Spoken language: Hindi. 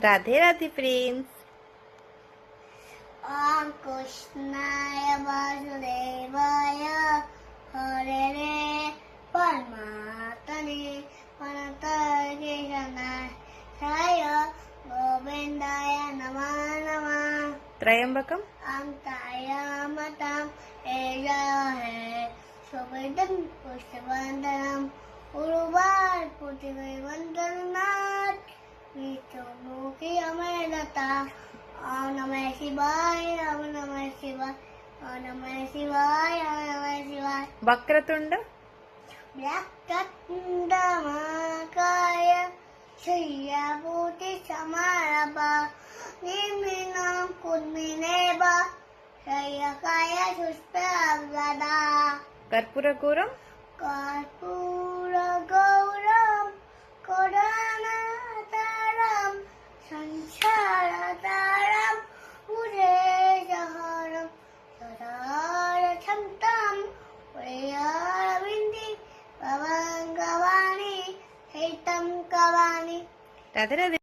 राधे राधे फ्रेंड्स। ओम कृष्णाय वासुदेवाय हरे परमात्मने अनन्तकेशनाय गोविन्दाय नमः नमः। त्रयंबकम अंतायामतं एजहे सुवेदं पुष्पवन्दनं उर्वार पुष्पवन्दनात् विष्णुमुखी अमरलता। ओम नमः शिवाय ओम नमः शिवाय ओम नमः शिवाय ओम नमः शिवाय। वक्रतुंड वक्रतुंड महाकाय श्रीयभूतिसमारभा निर्विघ्नं कुर्ममेव श्रेयकाय सुष्ठुवदा। कर्पूरगौरम कर्पूरगौरं करुणावतारं संसारतारं भुजगेन्द्रहारं सदा रक्षन्तं प्रियरविन्दे भवं गवाणि हितं गवाणि। राधे राधे।